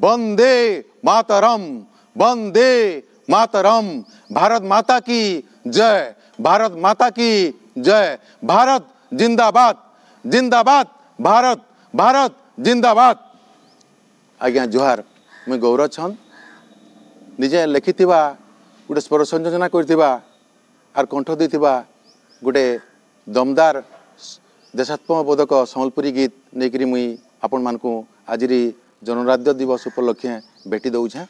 वंदे मातरम, वंदे मातरम। भारत माता की जय, भारत माता की जय। भारत जिंदाबाद, जिंदाबाद भारत, भारत जिंदाबाद। आज्ञा जोहार। मुई गौरव छंद निजे लिखिथिबा गोटे स्वर संयोजना करथिबा आर कंठ देथिबा गोटे दमदार देशात्मबोधक सम्बलपुरी गीत नेकरी मुई आपण मानकु आजिरी जनराज्य दिवस उपलक्षे भेटी दउछे।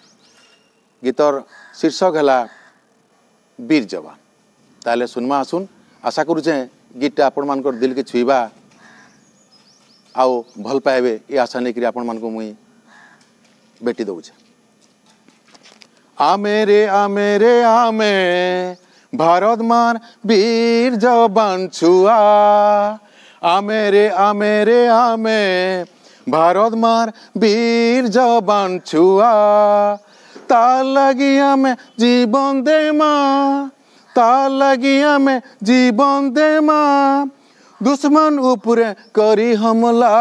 गीतर शीर्षक है वीर जवान। ताले सुनमा आसुन। आशा करुचे गीतटा आपण मानकर दिल के छुईबा आओ भल पाइबे ये आशा नहीं आपण मानकु मुई भेटी दउछे। आमे रे आमे रे आमे भारत मान वीर जवान छुआ। आमे रे आमे रे आमे भारत मार वीर जवान छुआ। ता लगी आमे जीवन दे माँ, ता लगी आमे जीवन दे माँ। दुश्मन ऊपरे करी हमला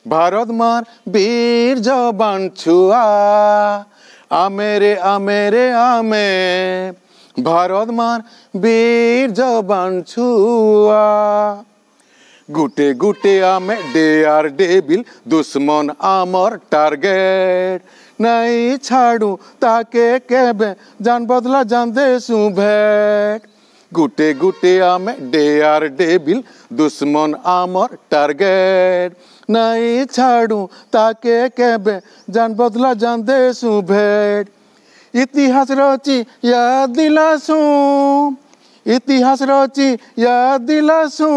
भारत मार वीर जवान छुआ। आमे रे आमे रे आमे भारत मार वीर जवान छुआ। गुटे गुटे आमे डेयर डेबिल दुश्मन आमर टारगेट। नहीं छाड़ू ताके केबे जान बदला जान दे भेट। गुटे गुटे आमे डेयर डेबिल दुश्मन आमर टारगेट। नहीं छाड़ू ताके केबे जान बदला जान दे भेट। इतिहास रची याद दिलासू, इतिहास रची याद दिलासू।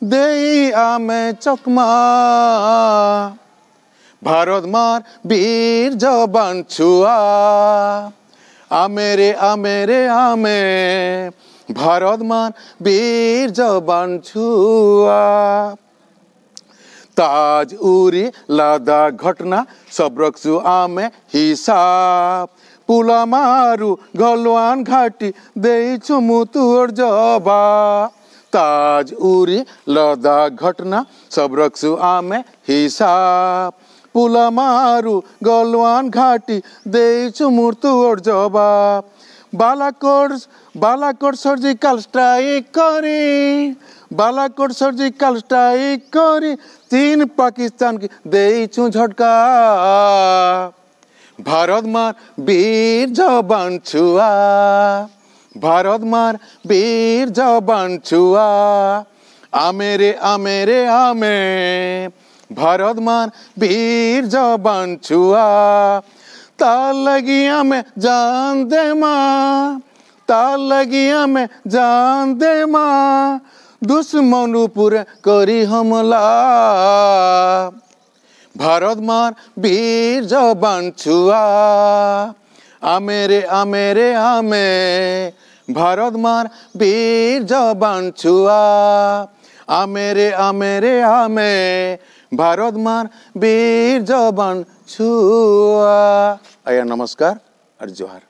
दे आमे चकमा भारत मार वीर जवान छुआ। आमे रे आमे रे आमे भारत मार वीर जवान छुआ। ताज उरी लादा घटना सब रखसु आमे हिसाब। पुला मारू गलवान घाटी देइछु मुतुर जवाब। ताज उरी लदा घटना सब रखसु आमे हिसाब। पुला मारू गलवान घाटी देइछु मुतुर जवाब। बालाकोट सर्जिकल स्ट्राइक करी, बालाकोट सर्जिकल स्ट्राइक करी चीन पाकिस्तान की देइछु झटका। भारत मार वीर जवान छुआ। भारत मार वीर जवान छुआ। आमे रे आमे रे आमे भारत मार वीर जवान छुआ। ता लगी आमे जान दे माँ, ता लगी आमे जान दे माँ। दुश्मन ऊपर करी हमला भारत मार वीर जवान छुआ। आमे रे आमे रे आमे भारत मार वीर जवान छुआ। आमे रे आमे रे आमे भारत मार वीर जवान छुआ। आया नमस्कार और जोहार।